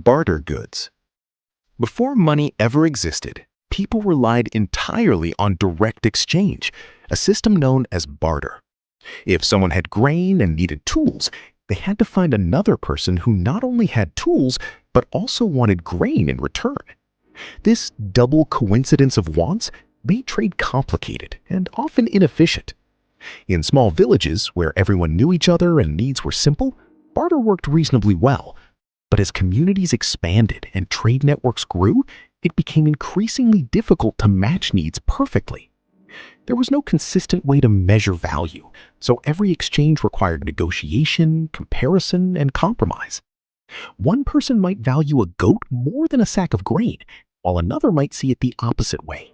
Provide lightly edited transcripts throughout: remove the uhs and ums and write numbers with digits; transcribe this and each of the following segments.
barter goods. Before money ever existed, people relied entirely on direct exchange, a system known as barter. If someone had grain and needed tools, they had to find another person who not only had tools, but also wanted grain in return. This double coincidence of wants made trade complicated and often inefficient. In small villages where everyone knew each other and needs were simple, barter worked reasonably well. But as communities expanded and trade networks grew, it became increasingly difficult to match needs perfectly. There was no consistent way to measure value, so every exchange required negotiation, comparison, and compromise. One person might value a goat more than a sack of grain, while another might see it the opposite way.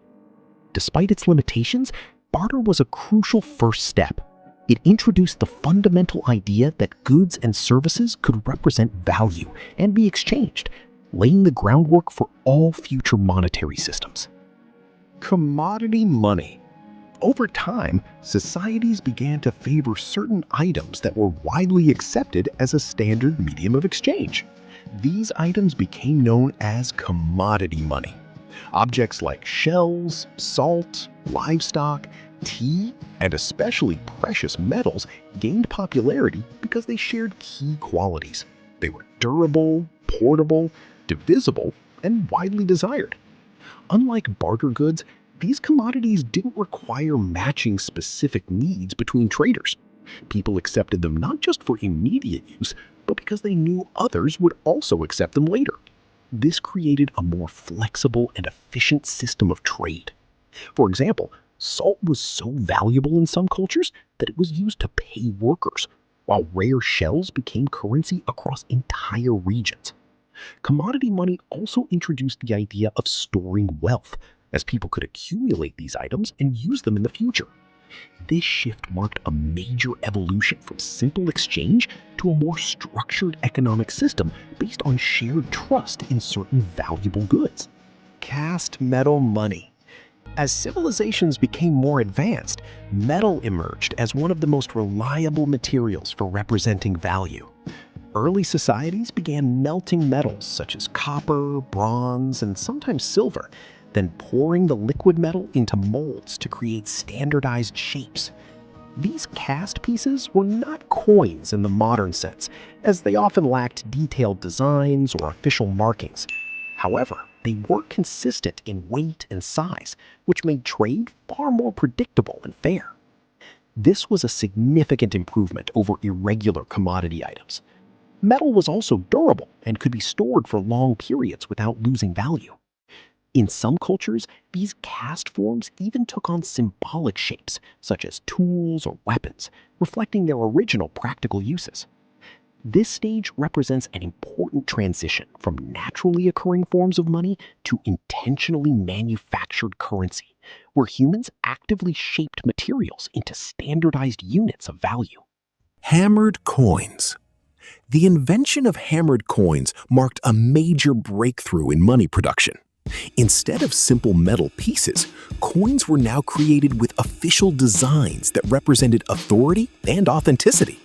Despite its limitations, barter was a crucial first step. It introduced the fundamental idea that goods and services could represent value and be exchanged, laying the groundwork for all future monetary systems. Commodity money. Over time, societies began to favor certain items that were widely accepted as a standard medium of exchange. These items became known as commodity money. Objects like shells, salt, livestock, tea, and especially precious metals gained popularity because they shared key qualities. They were durable, portable, divisible, and widely desired. Unlike barter goods, these commodities didn't require matching specific needs between traders. People accepted them not just for immediate use, but because they knew others would also accept them later. This created a more flexible and efficient system of trade. For example, salt was so valuable in some cultures that it was used to pay workers, while rare shells became currency across entire regions. Commodity money also introduced the idea of storing wealth, as people could accumulate these items and use them in the future. This shift marked a major evolution from simple exchange to a more structured economic system based on shared trust in certain valuable goods. Cast metal money. As civilizations became more advanced, metal emerged as one of the most reliable materials for representing value. Early societies began melting metals such as copper, bronze, and sometimes silver, then pouring the liquid metal into molds to create standardized shapes. These cast pieces were not coins in the modern sense, as they often lacked detailed designs or official markings. However, they were consistent in weight and size, which made trade far more predictable and fair. This was a significant improvement over irregular commodity items. Metal was also durable and could be stored for long periods without losing value. In some cultures, these cast forms even took on symbolic shapes, such as tools or weapons, reflecting their original practical uses. This stage represents an important transition from naturally occurring forms of money to intentionally manufactured currency, where humans actively shaped materials into standardized units of value. Hammered coins. The invention of hammered coins marked a major breakthrough in money production. Instead of simple metal pieces, coins were now created with official designs that represented authority and authenticity.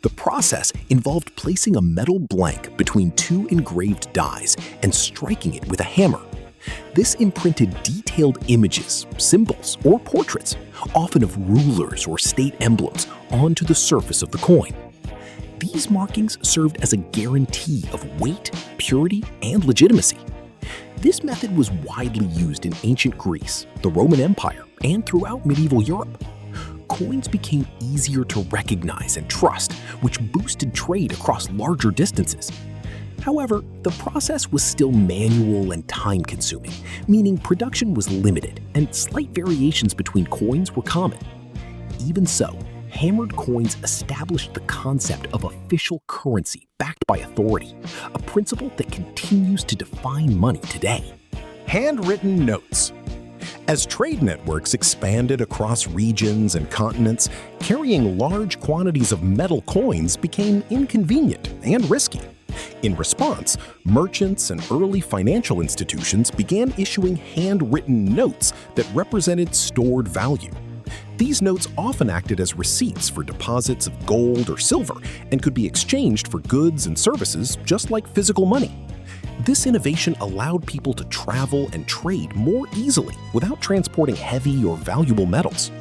The process involved placing a metal blank between two engraved dies and striking it with a hammer. This imprinted detailed images, symbols, or portraits, often of rulers or state emblems, onto the surface of the coin. These markings served as a guarantee of weight, purity, and legitimacy. This method was widely used in ancient Greece, the Roman Empire, and throughout medieval Europe. Coins became easier to recognize and trust, which boosted trade across larger distances. However, the process was still manual and time-consuming, meaning production was limited and slight variations between coins were common. Even so, hammered coins established the concept of official currency backed by authority, a principle that continues to define money today. Handwritten notes. As trade networks expanded across regions and continents, carrying large quantities of metal coins became inconvenient and risky. In response, merchants and early financial institutions began issuing handwritten notes that represented stored value. These notes often acted as receipts for deposits of gold or silver and could be exchanged for goods and services just like physical money. This innovation allowed people to travel and trade more easily without transporting heavy or valuable metals.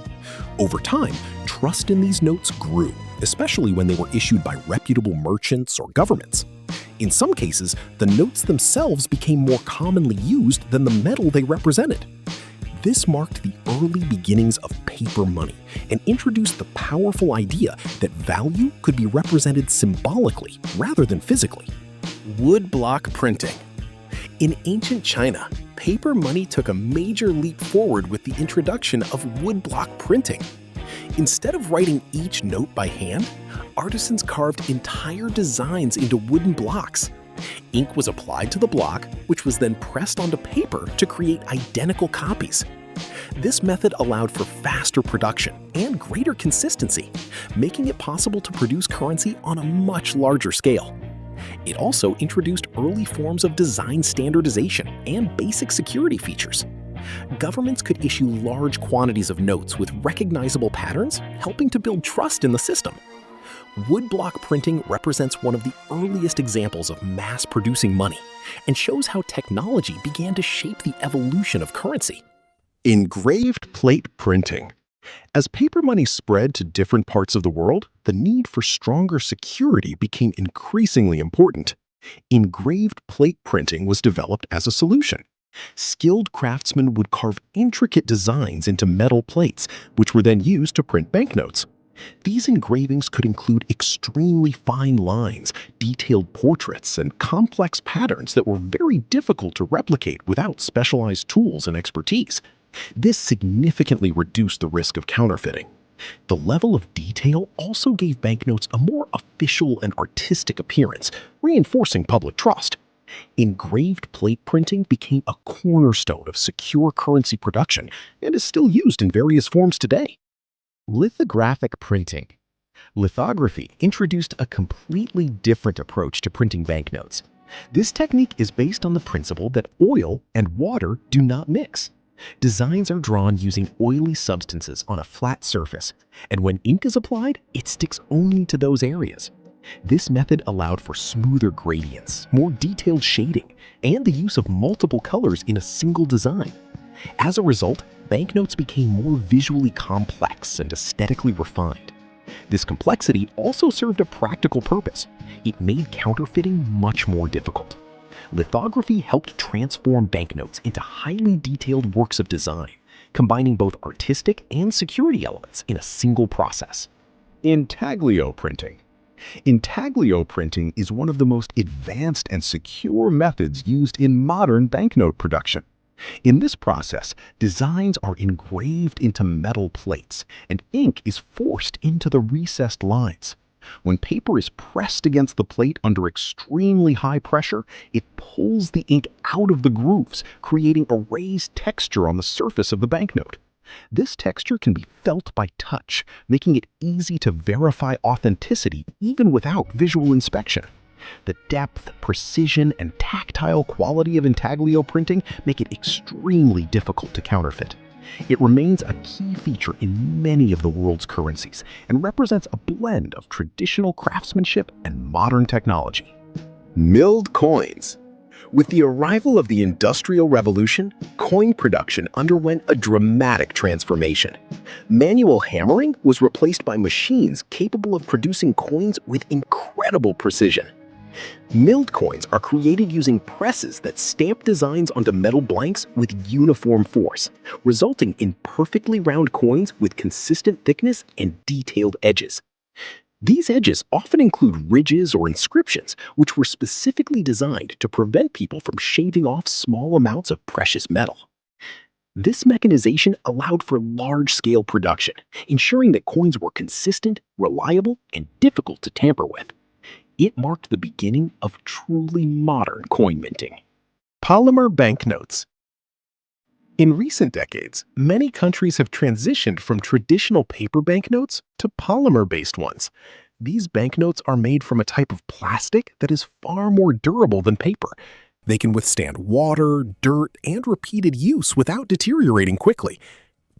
Over time, trust in these notes grew, especially when they were issued by reputable merchants or governments. In some cases, the notes themselves became more commonly used than the metal they represented. This marked the early beginnings of paper money and introduced the powerful idea that value could be represented symbolically rather than physically. Woodblock printing. In ancient China, paper money took a major leap forward with the introduction of woodblock printing. Instead of writing each note by hand, artisans carved entire designs into wooden blocks. Ink was applied to the block, which was then pressed onto paper to create identical copies. This method allowed for faster production and greater consistency, making it possible to produce currency on a much larger scale. It also introduced early forms of design standardization and basic security features. Governments could issue large quantities of notes with recognizable patterns, helping to build trust in the system. Woodblock printing represents one of the earliest examples of mass-producing money and shows how technology began to shape the evolution of currency. Engraved plate printing. As paper money spread to different parts of the world, the need for stronger security became increasingly important. Engraved plate printing was developed as a solution. Skilled craftsmen would carve intricate designs into metal plates, which were then used to print banknotes. These engravings could include extremely fine lines, detailed portraits, and complex patterns that were very difficult to replicate without specialized tools and expertise. This significantly reduced the risk of counterfeiting. The level of detail also gave banknotes a more official and artistic appearance, reinforcing public trust. Engraved plate printing became a cornerstone of secure currency production and is still used in various forms today. Lithographic printing. Lithography introduced a completely different approach to printing banknotes. This technique is based on the principle that oil and water do not mix. Designs are drawn using oily substances on a flat surface, and when ink is applied, it sticks only to those areas. This method allowed for smoother gradients, more detailed shading, and the use of multiple colors in a single design. As a result, banknotes became more visually complex and aesthetically refined. This complexity also served a practical purpose. It made counterfeiting much more difficult. Lithography helped transform banknotes into highly detailed works of design, combining both artistic and security elements in a single process. Intaglio printing. Intaglio printing is one of the most advanced and secure methods used in modern banknote production. In this process, designs are engraved into metal plates, and ink is forced into the recessed lines. When paper is pressed against the plate under extremely high pressure, it pulls the ink out of the grooves, creating a raised texture on the surface of the banknote. This texture can be felt by touch, making it easy to verify authenticity even without visual inspection. The depth, precision, and tactile quality of intaglio printing make it extremely difficult to counterfeit. It remains a key feature in many of the world's currencies and represents a blend of traditional craftsmanship and modern technology. Milled coins. With the arrival of the Industrial Revolution, coin production underwent a dramatic transformation. Manual hammering was replaced by machines capable of producing coins with incredible precision. Milled coins are created using presses that stamp designs onto metal blanks with uniform force, resulting in perfectly round coins with consistent thickness and detailed edges. These edges often include ridges or inscriptions, which were specifically designed to prevent people from shaving off small amounts of precious metal. This mechanization allowed for large-scale production, ensuring that coins were consistent, reliable, and difficult to tamper with. It marked the beginning of truly modern coin minting. Polymer banknotes. In recent decades, many countries have transitioned from traditional paper banknotes to polymer-based ones. These banknotes are made from a type of plastic that is far more durable than paper. They can withstand water, dirt, and repeated use without deteriorating quickly.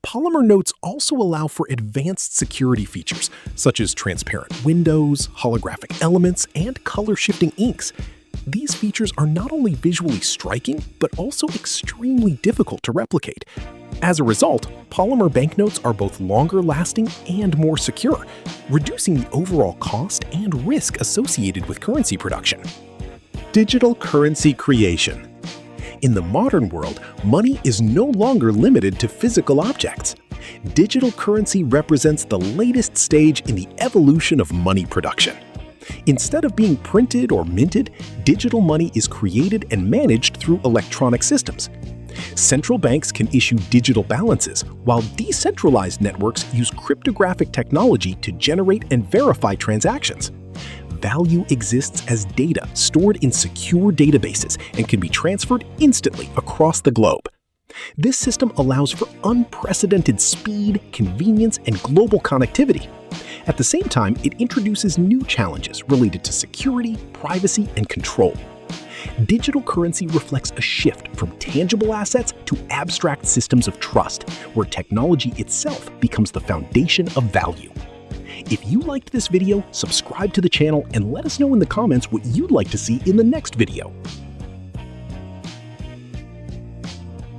Polymer notes also allow for advanced security features, such as transparent windows, holographic elements, and color-shifting inks. These features are not only visually striking, but also extremely difficult to replicate. As a result, polymer banknotes are both longer-lasting and more secure, reducing the overall cost and risk associated with currency production. Digital currency creation. In the modern world, money is no longer limited to physical objects. Digital currency represents the latest stage in the evolution of money production. Instead of being printed or minted, digital money is created and managed through electronic systems. Central banks can issue digital balances, while decentralized networks use cryptographic technology to generate and verify transactions. Value exists as data stored in secure databases and can be transferred instantly across the globe. This system allows for unprecedented speed, convenience, and global connectivity. At the same time, it introduces new challenges related to security, privacy, and control. Digital currency reflects a shift from tangible assets to abstract systems of trust, where technology itself becomes the foundation of value. If you liked this video, subscribe to the channel and let us know in the comments what you'd like to see in the next video.